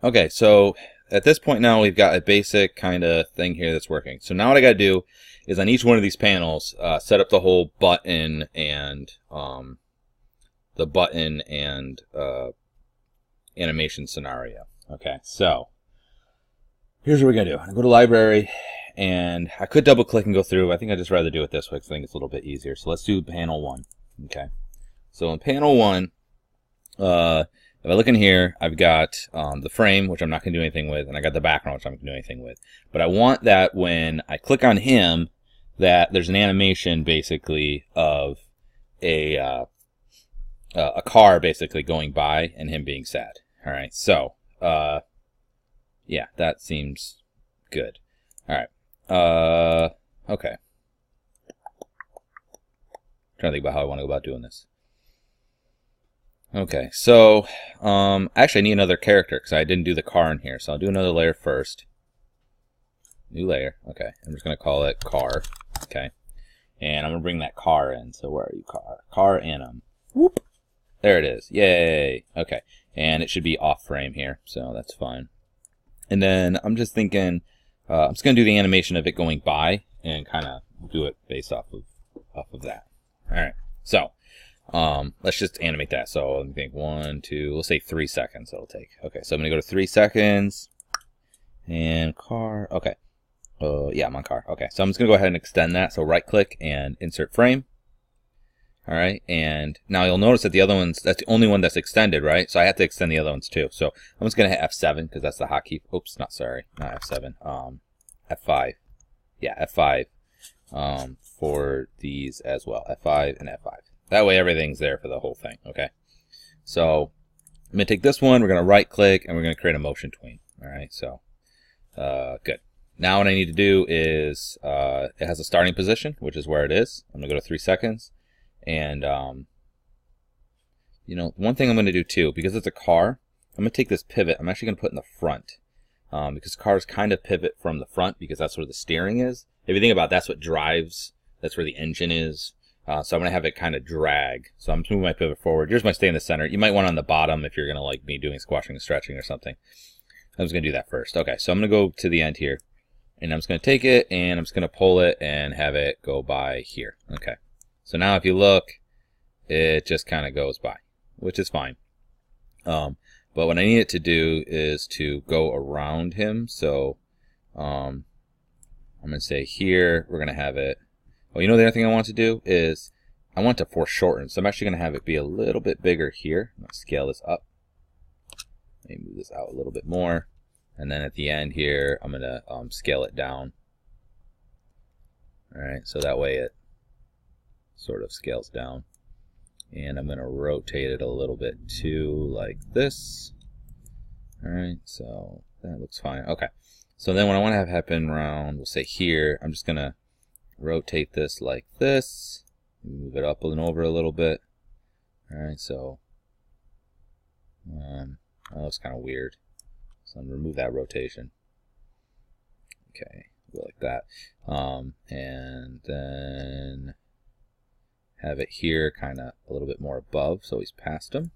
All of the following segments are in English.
Okay, so at this point now we've got a basic kind of thing here that's working. So now what I got to do is on each one of these panels, set up the whole button and animation scenario. Okay, so here's what we're gonna do. I go to library, and I could double click and go through. I think I'd just rather do it this way because I think it's a little bit easier. So let's do panel 1. Okay, so in panel 1, if I look in here, I've got the frame, which I'm not going to do anything with, and I got the background, which I'm not going to do anything with. But I want that when I click on him, that there's an animation basically of a car basically going by and him being sad. All right, so yeah, that seems good. All right, okay. Trying to think about how I want to go about doing this. Okay, so actually I need another character because I didn't do the car in here, so I'll do another layer first. New layer. Okay, I'm just gonna call it car. Okay, and I'm gonna bring that car in. So where are you, car? Car anim. Whoop. There it is. Yay. Okay, and it should be off frame here, so that's fine. And then I'm just thinking, I'm just gonna do the animation of it going by and kind of do it based off of that. All right, so. Let's just animate that. So let me think, 1, 2, let's say 3 seconds it'll take. Okay, so I'm gonna go to 3 seconds and car. Okay, yeah, I'm on car. Okay, so I'm just gonna go ahead and extend that. So right click and insert frame. All right, and now you'll notice that the other ones, that's the only one that's extended, right? So I have to extend the other ones too. So I'm just gonna hit F7 because that's the hotkey. Oops, not F7. F5. Yeah, F5 for these as well. F5 and F5. That way everything's there for the whole thing, okay? So I'm going to take this one, we're going to right click, and we're going to create a motion tween. All right, so good. Now what I need to do is, it has a starting position, which is where it is. I'm going to go to 3 seconds. And, you know, one thing I'm going to do too, because it's a car, I'm going to take this pivot, I'm actually going to put in the front. Because cars kind of pivot from the front because that's where the steering is. If you think about it, that's what drives, that's where the engine is. So I'm going to have it kind of drag. So I'm moving my pivot forward. Yours might stay in the center. You might want it on the bottom if you're going to like me doing squashing and stretching or something. I'm just going to do that first. Okay, so I'm going to go to the end here. And I'm just going to take it and I'm just going to pull it and have it go by here. Okay. So now if you look, it just kind of goes by, which is fine. But what I need it to do is to go around him. So I'm going to say here, we're going to have it. Well, you know the other thing I want to do is I want to foreshorten. So I'm actually going to have it be a little bit bigger here. I'm going to scale this up. Maybe move this out a little bit more. And then at the end here, I'm going to scale it down. All right, so that way it sort of scales down. And I'm going to rotate it a little bit too, like this. All right, so that looks fine. Okay, so then what I want to have happen around, we'll say here, I'm just going to rotate this like this, move it up and over a little bit. All right, so that looks kind of weird. So I'm gonna remove that rotation. Okay, go like that, and then have it here, kind of a little bit more above, so he's past him,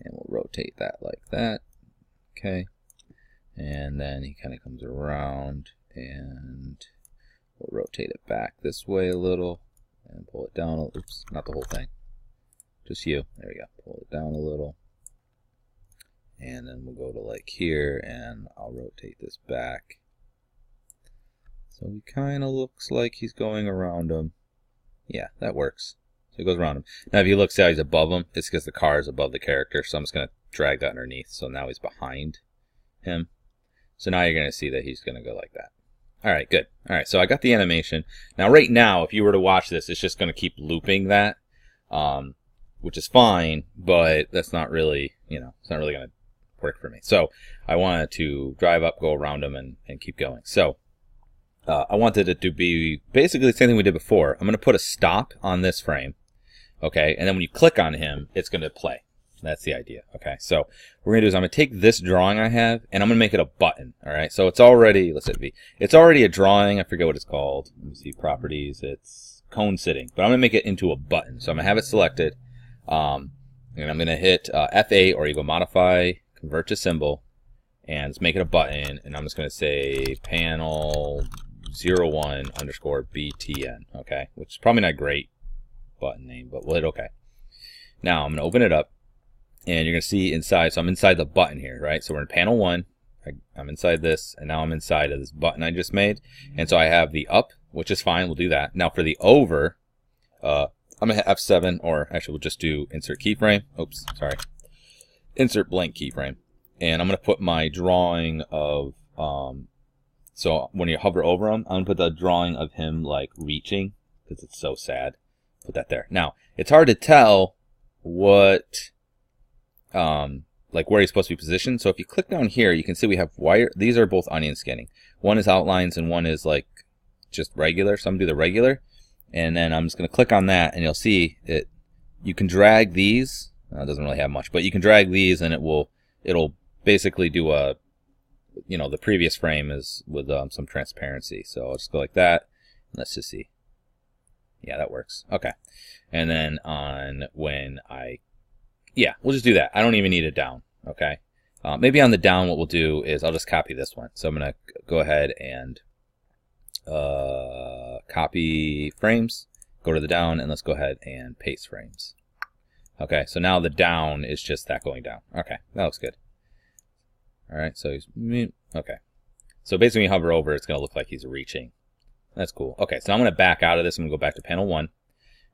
and we'll rotate that like that. Okay, and then he kind of comes around and we'll rotate it back this way a little and pull it down. Oops, not the whole thing. Just you. There we go. Pull it down a little. And then we'll go to like here and I'll rotate this back. So he kind of looks like he's going around him. Yeah, that works. So he goes around him. Now if you look, see how he's above him? It's because the car is above the character. So I'm just going to drag that underneath. So now he's behind him. So now you're going to see that he's going to go like that. All right, good. All right, so I got the animation. Now, right now, if you were to watch this, it's just going to keep looping that, which is fine, but that's not really, you know, it's not really going to work for me. So I wanted to drive up, go around them, and keep going. So I wanted it to be basically the same thing we did before. I'm going to put a stop on this frame, okay? And then when you click on him, it's going to play. That's the idea, okay? So what we're going to do is I'm going to take this drawing I have, and I'm going to make it a button, all right? So it's already, let's hit V. It's already a drawing. I forget what it's called. Let me see, properties. It's cone sitting. But I'm going to make it into a button. So I'm going to have it selected, and I'm going to hit F8, or you go modify, convert to symbol, and let's make it a button, and I'm just going to say panel 01 underscore BTN, okay? Which is probably not a great button name, but we'll hit OK. Now I'm going to open it up, and you're going to see inside, so I'm inside the button here, right? So we're in panel 1, I'm inside this, and now I'm inside of this button I just made, and so I have the up, which is fine, we'll do that. Now for the over, I'm going to hit F7, or actually we'll just do insert keyframe, oops, sorry, insert blank keyframe, and I'm going to put my drawing of, so when you hover over him, I'm going to put the drawing of him like reaching, because it's so sad. Put that there. Now, it's hard to tell what, like where he's supposed to be positioned. So if you click down here, you can see we have wire. These are both onion skinning. One is outlines and one is like just regular. So I'm going to do the regular. And then I'm just going to click on that, and you'll see it. You can drag these. It doesn't really have much, but you can drag these, and it'll basically do a, you know, the previous frame is with some transparency. So I'll just go like that. Let's just see. Yeah, that works. Okay. And then on when yeah, we'll just do that. I don't even need it down. Okay. Maybe on the down, what we'll do is I'll just copy this one. So I'm going to go ahead and copy frames, go to the down, and let's go ahead and paste frames. Okay. So now the down is just that going down. Okay. That looks good. All right. So he's, okay. So basically when you hover over, it's going to look like he's reaching. That's cool. Okay, so I'm going to back out of this. I'm going to go back to panel 1.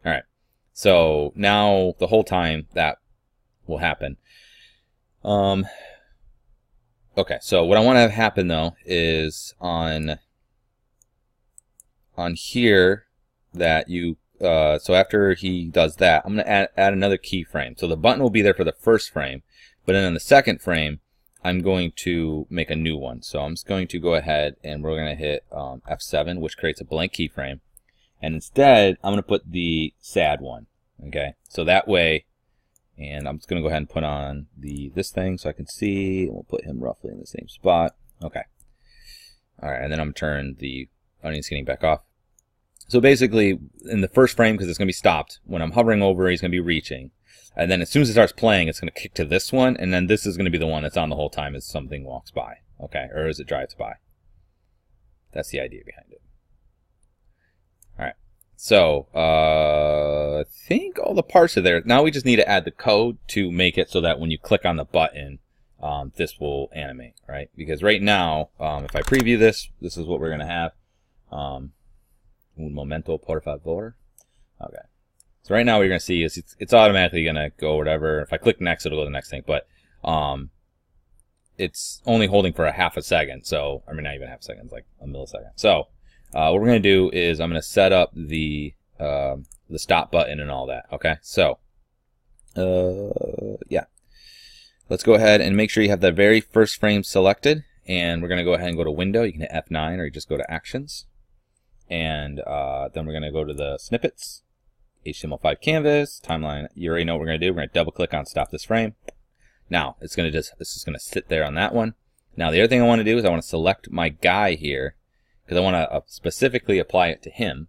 All right. So now the whole time that will happen. Okay, so what I want to have happen though is on here that you so after he does that, I'm going to add another keyframe. So the button will be there for the first frame, but then in the second frame, I'm going to make a new one. So I'm just going to go ahead and we're going to hit F7, which creates a blank keyframe. And instead, I'm going to put the sad one. Okay, so that way, and I'm just going to go ahead and put on this thing so I can see. We'll put him roughly in the same spot. Okay. All right, and then I'm going to turn the onion skinning back off. So basically, in the first frame, because it's going to be stopped, when I'm hovering over, he's going to be reaching. And then as soon as it starts playing, it's going to kick to this one, and then this is going to be the one that's on the whole time as something walks by, okay, or as it drives by. That's the idea behind it. All right, so I think all the parts are there. Now we just need to add the code to make it so that when you click on the button, this will animate, right? Because right now, if I preview this, this is what we're going to have. Un momento, por favor. Okay. So right now what you're going to see is it's automatically going to go whatever. If I click next, it'll go to the next thing. But it's only holding for a half a second. So, I mean, not even half a second. It's like a millisecond. So what we're going to do is I'm going to set up the stop button and all that. Okay. So, yeah. Let's go ahead and make sure you have the very first frame selected. And we're going to go ahead and go to Window. You can hit F9 or you just go to Actions. And then we're going to go to the snippets. HTML5 canvas, timeline. You already know what we're going to do. We're going to double click on stop this frame. Now, this is going to sit there on that one. Now, the other thing I want to do is I want to select my guy here because I want to specifically apply it to him.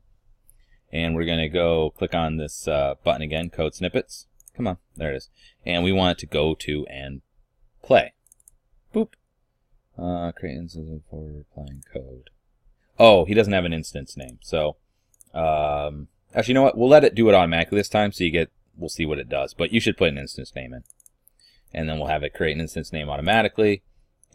And we're going to go click on this button again, code snippets. Come on, there it is. And we want it to go to and play. Boop. Create instance for applying code. Oh, he doesn't have an instance name. So, actually, you know what? We'll let it do it automatically this time, so we'll see what it does. But you should put an instance name in. And then we'll have it create an instance name automatically.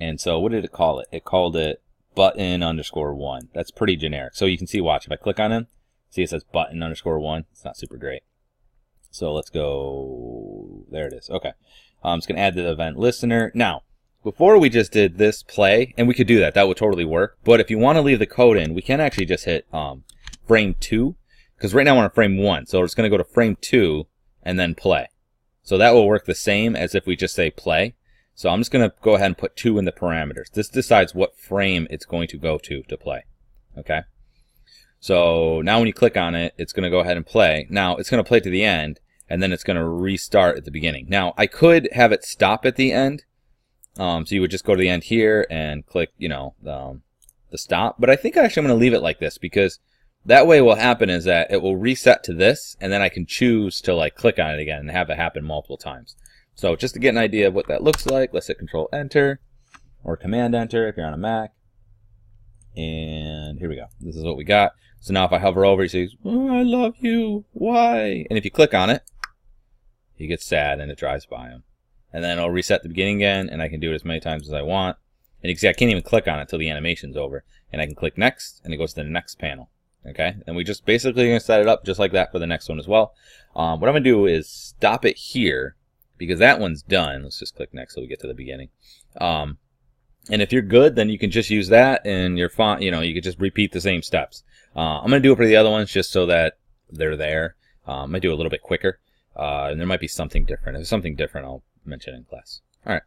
And so what did it call it? It called it button_1. That's pretty generic. So you can see, watch, if I click on him, see it says button_1. It's not super great. So let's go, there it is. Okay. I'm just going to add the event listener. Now, before we just did this play, and we could do that. That would totally work. But if you want to leave the code in, we can actually just hit frame 2. Because right now we're on frame 1, so it's going to go to frame 2 and then play. So that will work the same as if we just say play. So I'm just going to go ahead and put 2 in the parameters. This decides what frame it's going to go to play. Okay? So now when you click on it, it's going to go ahead and play. Now it's going to play to the end, and then it's going to restart at the beginning. Now I could have it stop at the end. So you would just go to the end here and click, you know, the stop. But I think actually I'm going to leave it like this because that way what will happen is that it will reset to this, and then I can choose to like click on it again and have it happen multiple times. So just to get an idea of what that looks like, let's hit Control Enter. or Command Enter if you're on a Mac. And here we go. This is what we got. So now if I hover over, he says, "Oh, I love you. Why?" And if you click on it, he gets sad and it drives by him. And then it'll reset the beginning again, and I can do it as many times as I want. And you can see I can't even click on it until the animation's over. And I can click next, and it goes to the next panel. Okay? And we just basically going to set it up just like that for the next one as well. What I'm going to do is stop it here, because that one's done. Let's just click next so we get to the beginning. And if you're good, then you can just use that, and your font, you could just repeat the same steps. I'm going to do it for the other ones just so that they're there. I'm going to do it a little bit quicker, and there might be something different. If there's something different, I'll mention in class. All right.